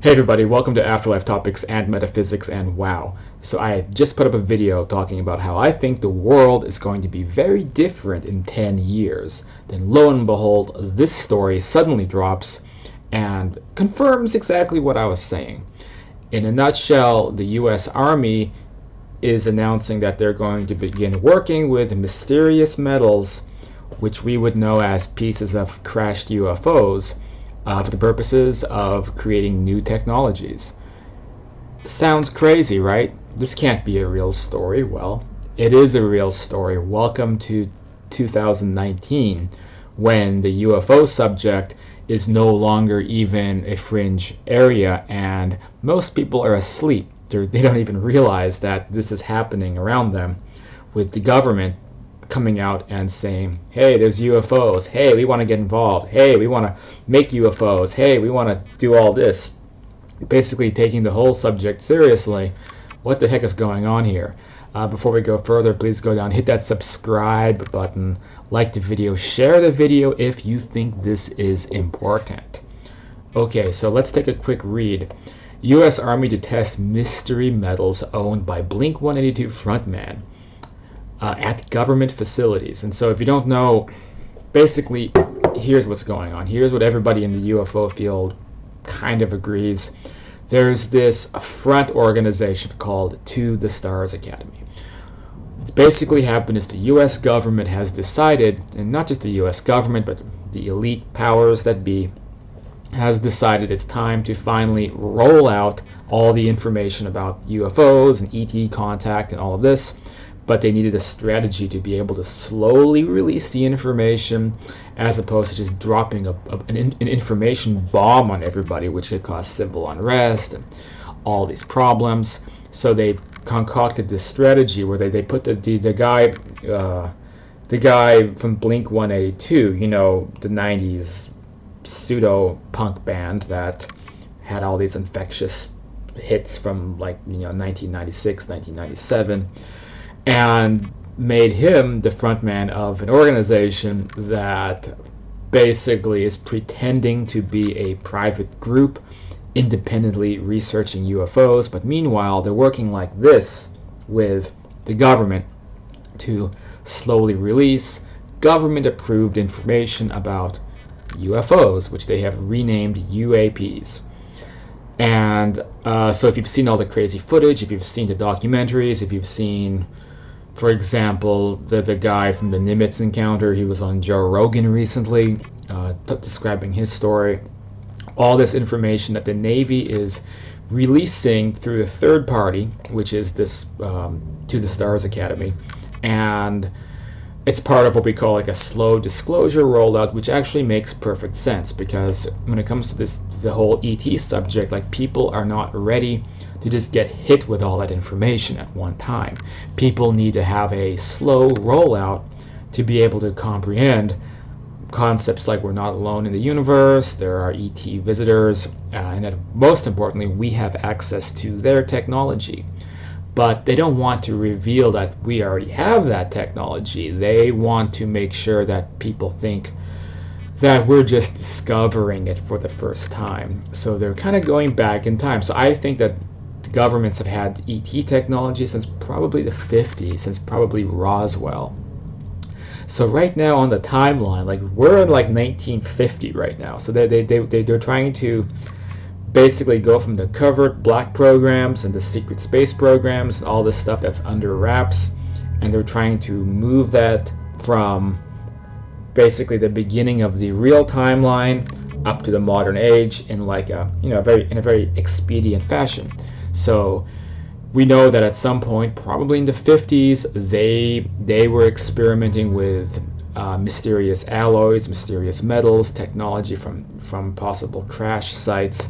Hey everybody, welcome to Afterlife Topics and Metaphysics and Wow. So I just put up a video talking about how I think the world is going to be very different in 10 years. Then lo and behold, this story suddenly drops and confirms exactly what I was saying. In a nutshell, the US Army is announcing that they're going to begin working with mysterious metals, which we would know as pieces of crashed UFOs, for the purposes of creating new technologies. Sounds crazy, right? This can't be a real story. Well, it is a real story. Welcome to 2019, when the UFO subject is no longer even a fringe area and most people are asleep. They don't even realize that this is happening around them, with the government coming out and saying, hey, there's UFOs, hey, we want to get involved, hey, we want to make UFOs, hey, we want to do all this. Basically taking the whole subject seriously. What the heck is going on here? Before we go further, please go down, hit that subscribe button, like the video, share the video if you think this is important. Okay, so let's take a quick read. U.S. Army to test mystery metals owned by Blink-182 frontman at government facilities. And so if you don't know, basically here's what's going on. Here's what everybody in the UFO field kind of agrees. There's this front organization called To the Stars Academy. What's basically happened is the US government has decided, and not just the US government, but the elite powers that be, has decided it's time to finally roll out all the information about UFOs and ET contact and all of this. But they needed a strategy to be able to slowly release the information, as opposed to just dropping an information bomb on everybody, which could cause civil unrest and all these problems. So they concocted this strategy where they put the guy from Blink-182, you know, the 90s pseudo punk band that had all these infectious hits from 1996, 1997. And made him the frontman of an organization that basically is pretending to be a private group independently researching UFOs, but meanwhile they're working like this with the government to slowly release government-approved information about UFOs, which they have renamed UAPs. And so if you've seen all the crazy footage, if you've seen the documentaries, if you've seen, for example, the guy from the Nimitz encounter, he was on Joe Rogan recently, describing his story. All this information that the Navy is releasing through a third party, which is this To the Stars Academy, and it's part of what we call like a slow disclosure rollout, which actually makes perfect sense, because when it comes to the whole ET subject, like, people are not ready to just get hit with all that information at one time. People need to have a slow rollout to be able to comprehend concepts like we're not alone in the universe, there are ET visitors, and that most importantly, we have access to their technology. But they don't want to reveal that we already have that technology. They want to make sure that people think that we're just discovering it for the first time. So they're kind of going back in time. So I think that the governments have had ET technology since probably the 50s, since probably Roswell. So right now on the timeline, like, we're in like 1950 right now. So they're trying to basically go from the covert black programs and the secret space programs and all this stuff that's under wraps, and they're trying to move that from basically the beginning of the real timeline up to the modern age in like a very expedient fashion. So we know that at some point, probably in the 50s, they were experimenting with mysterious alloys, mysterious metals, technology from possible crash sites,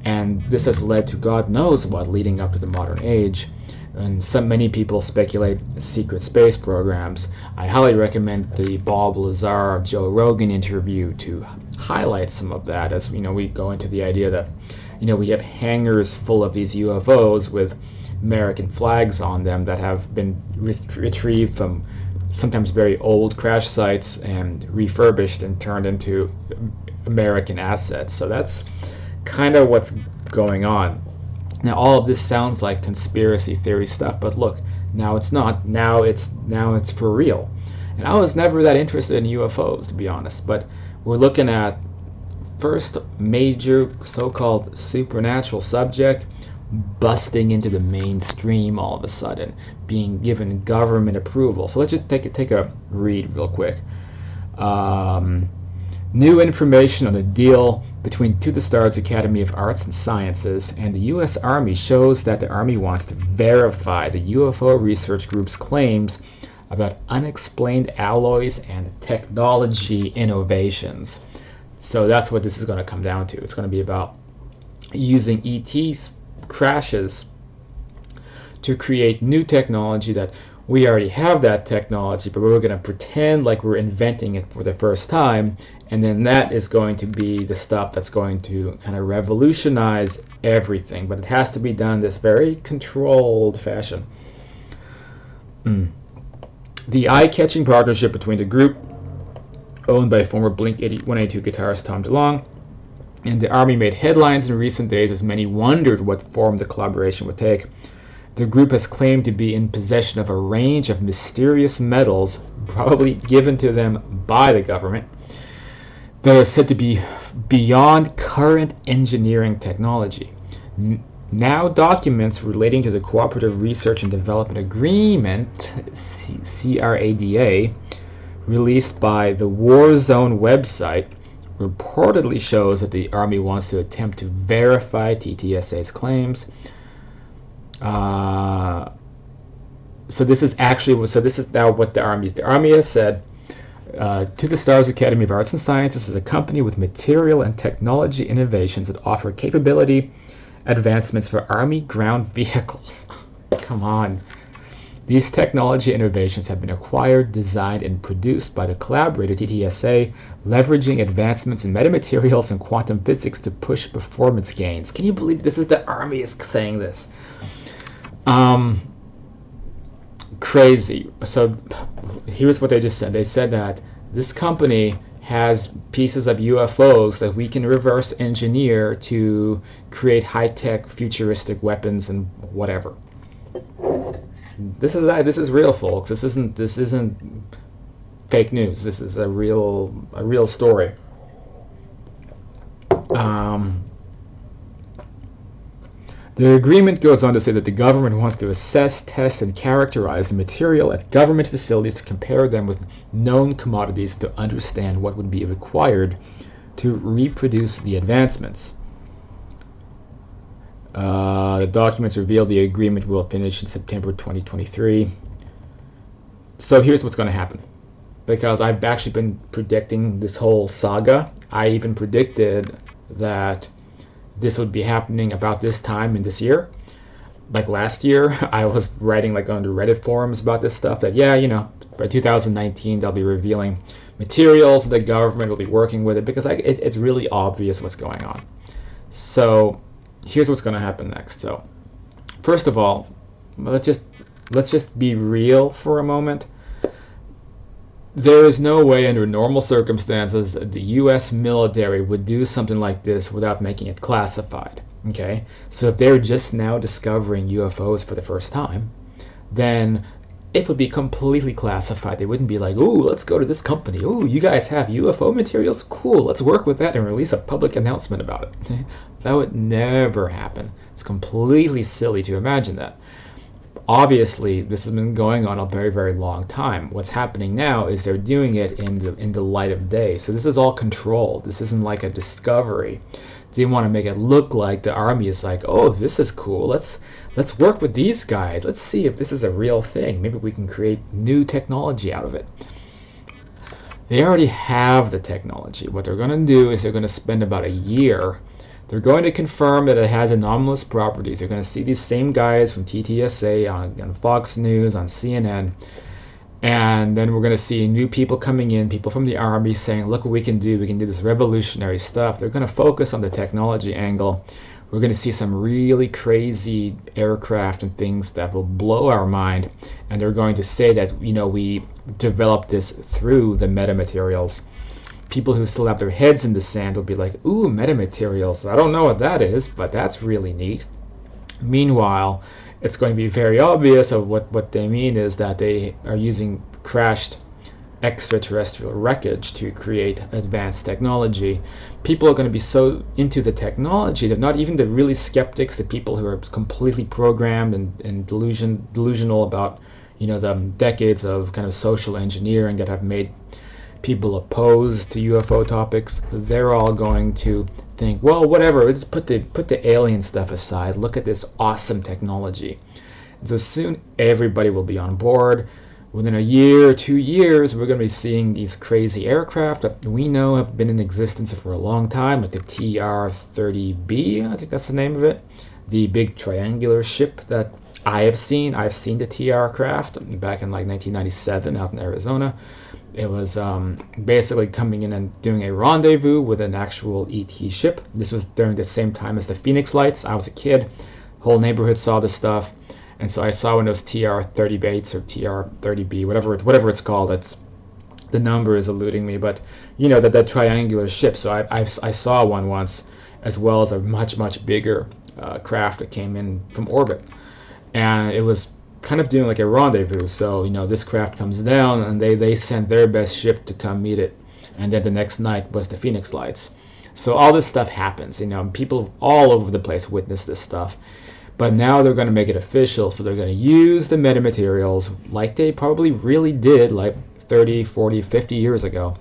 and this has led to God knows what leading up to the modern age. And many people speculate secret space programs. I highly recommend the Bob Lazar Joe Rogan interview to highlight some of that, as we go into the idea that we have hangars full of these UFOs with American flags on them that have been retrieved from sometimes very old crash sites and refurbished and turned into American assets. So that's kind of what's going on. Now all of this sounds like conspiracy theory stuff, but look, now it's not. Now it's for real. And I was never that interested in UFOs, to be honest, but we're looking at first major so-called supernatural subject busting into the mainstream all of a sudden, being given government approval. So let's just take a read real quick. New information on the deal between To the Stars Academy of Arts and Sciences and the U.S. Army shows that the Army wants to verify the UFO research group's claims about unexplained alloys and technology innovations. So that's what this is going to come down to. It's going to be about using ET's crashes to create new technology that we already have that technology, but we're going to pretend like we're inventing it for the first time, and then that is going to be the stuff that's going to kind of revolutionize everything. But it has to be done in this very controlled fashion. The eye-catching partnership between the group, owned by former Blink-182 guitarist Tom DeLonge, and the Army made headlines in recent days as many wondered what form the collaboration would take. The group has claimed to be in possession of a range of mysterious metals, probably given to them by the government, that are said to be beyond current engineering technology. Now documents relating to the Cooperative Research and Development Agreement, CRADA, released by the War Zone website, reportedly shows that the Army wants to attempt to verify TTSA's claims. So this is now what the Army is. The Army has said, To the Stars Academy of Arts and Sciences is a company with material and technology innovations that offer capability advancements for Army ground vehicles. Come on. These technology innovations have been acquired, designed, and produced by the collaborator TTSA, leveraging advancements in metamaterials and quantum physics to push performance gains. Can you believe this is the Army is saying this? Crazy. So here's what they just said. They said that this company has pieces of UFOs that we can reverse engineer to create high-tech futuristic weapons and whatever. This is real, folks. This isn't fake news. This is a real story. The agreement goes on to say that the government wants to assess, test, and characterize the material at government facilities to compare them with known commodities to understand what would be required to reproduce the advancements. The documents reveal the agreement will finish in September 2023. So here's what's going to happen. Because I've actually been predicting this whole saga. I even predicted that this would be happening about this time in this year. Like last year, I was writing like on the Reddit forums about this stuff that, by 2019 they'll be revealing materials, the government will be working with it, because it's really obvious what's going on. So here's what's going to happen next. So first of all, let's just be real for a moment. There is no way under normal circumstances the U.S. military would do something like this without making it classified. Okay, so if they're just now discovering UFOs for the first time, then it would be completely classified. They wouldn't be like, "Ooh, let's go to this company. Ooh, you guys have UFO materials? Cool, let's work with that and release a public announcement about it." That would never happen. It's completely silly to imagine that. Obviously, this has been going on a very, very long time. What's happening now is they're doing it in the light of day. So this is all controlled. This isn't like a discovery. They want to make it look like the Army is like, "Oh, this is cool. Let's work with these guys. Let's see if this is a real thing. Maybe we can create new technology out of it." They already have the technology. What they're going to do is they're going to spend about a year. They're going to confirm that it has anomalous properties. They're going to see these same guys from TTSA on Fox News, on CNN, and then we're going to see new people coming in, people from the Army saying, "Look what we can do. We can do this revolutionary stuff." They're going to focus on the technology angle. We're going to see some really crazy aircraft and things that will blow our mind, and they're going to say that, we developed this through the metamaterials. people who still have their heads in the sand will be like, ooh, metamaterials. I don't know what that is, but that's really neat. Meanwhile, it's going to be very obvious of what they mean is that they are using crashed extraterrestrial wreckage to create advanced technology. People are going to be so into the technology that not even the really skeptics, the people who are completely programmed and delusional about, you know, the decades of kind of social engineering that have made people opposed to UFO topics, they're all going to think, well, whatever, let's put the alien stuff aside. Look at this awesome technology. And so soon everybody will be on board. Within a year or 2 years, we're going to be seeing these crazy aircraft that we know have been in existence for a long time, like the TR-30B, I think that's the name of it, the big triangular ship that I have seen. I've seen the TR craft back in like 1997 out in Arizona. It was basically coming in and doing a rendezvous with an actual ET ship. This was during the same time as the Phoenix Lights. I was a kid. Whole neighborhood saw this stuff. And so I saw one of those TR-30Bs or TR-30B, whatever it's called. It's the number is eluding me, but you know that triangular ship. So I saw one once, as well as a much bigger craft that came in from orbit, and it was kind of doing like a rendezvous. So you know this craft comes down, and they sent their best ship to come meet it, and then the next night was the Phoenix Lights. So all this stuff happens. You know, people all over the place witness this stuff. But now they're going to make it official, so they're going to use the metamaterials like they probably really did like 30, 40, 50 years ago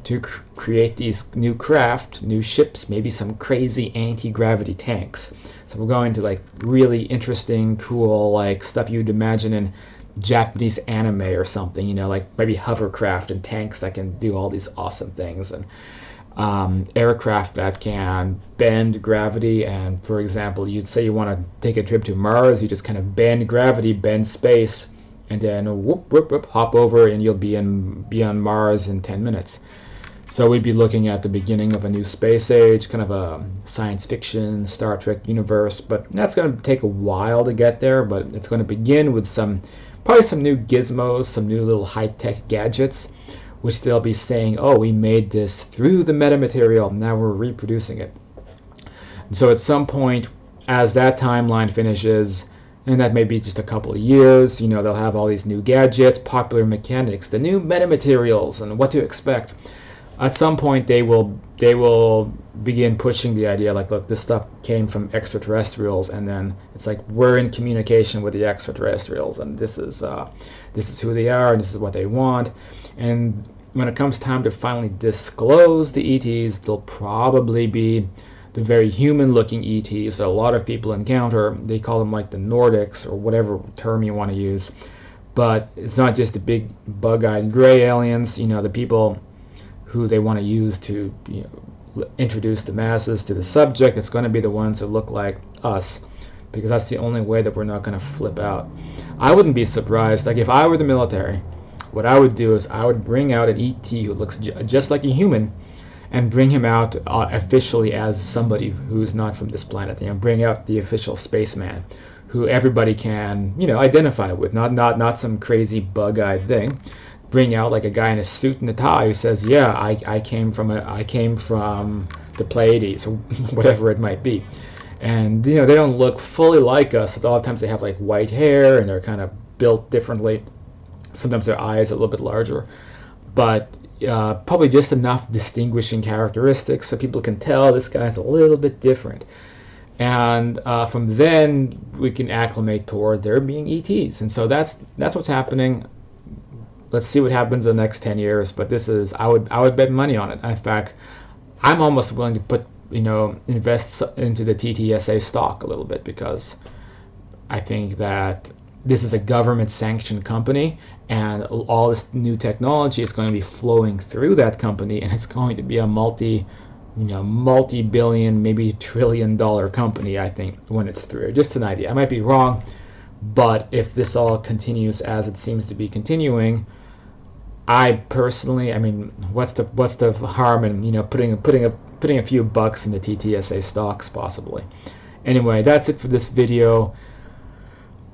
to create these new craft, new ships, maybe some crazy anti-gravity tanks. So we're going to like really interesting, cool, like stuff you'd imagine in Japanese anime or something, you know, like maybe hovercraft and tanks that can do all these awesome things, and aircraft that can bend gravity. And for example, you'd say you want to take a trip to Mars, you just kind of bend gravity, bend space, and then whoop, whoop, whoop, hop over and you'll be on Mars in 10 minutes. So we'd be looking at the beginning of a new space age, kind of a science fiction Star Trek universe, but that's going to take a while to get there. But it's going to begin with probably some new gizmos, some new little high-tech gadgets, which they'll be saying, oh, we made this through the metamaterial, now we're reproducing it. And so at some point, as that timeline finishes, and that may be just a couple of years, you know, they'll have all these new gadgets, popular mechanics, the new metamaterials, and what to expect. At some point, they will begin pushing the idea, like, look, this stuff came from extraterrestrials, and then it's like, we're in communication with the extraterrestrials, and this is who they are, and this is what they want. And when it comes time to finally disclose the ETs, they'll probably be the very human-looking ETs that a lot of people encounter. They call them like the Nordics, or whatever term you want to use. But it's not just the big bug-eyed gray aliens, you know, the people who they want to use to, you know, introduce the masses to the subject. It's going to be the ones who look like us, because that's the only way that we're not going to flip out. I wouldn't be surprised. Like, if I were the military, what I would do is I would bring out an ET who looks just like a human, and bring him out officially as somebody who's not from this planet. You know, bring out the official spaceman, who everybody can, you know, identify with. Not some crazy bug-eyed thing. Bring out like a guy in a suit and a tie who says, yeah, I came from the Pleiades, or whatever it might be. And you know, they don't look fully like us. A lot of times they have like white hair, and they're kind of built differently. Sometimes their eyes are a little bit larger, but probably just enough distinguishing characteristics so people can tell this guy's a little bit different. And from then we can acclimate toward there being ETs. And so that's what's happening. Let's see what happens in the next 10 years. But this is, I would bet money on it. In fact, I'm almost willing to invest into the TTSA stock a little bit, because I think that this is a government-sanctioned company, and all this new technology is going to be flowing through that company, and it's going to be a multi-billion, maybe trillion-dollar company, I think, when it's through. Just an idea. I might be wrong, but if this all continues as it seems to be continuing, I personally, I mean, what's the harm in, you know, putting a few bucks in the TTSA stocks, possibly. Anyway, that's it for this video.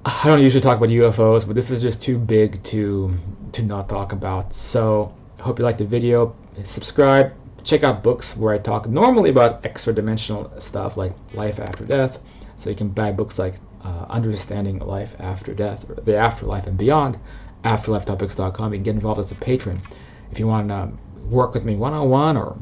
I don't usually talk about UFOs, but this is just too big to not talk about. So I hope you liked the video. Subscribe, check out books where I talk normally about extra-dimensional stuff like life after death. So you can buy books like Understanding Life After Death, or The Afterlife and Beyond, afterlifetopics.com. You can get involved as a patron if you want to work with me one-on-one, or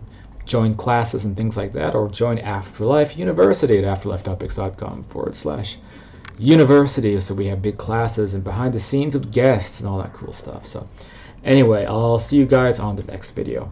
join classes and things like that, or join Afterlife University at afterlifetopics.com/university. So we have big classes and behind the scenes with guests and all that cool stuff. So anyway, I'll see you guys on the next video.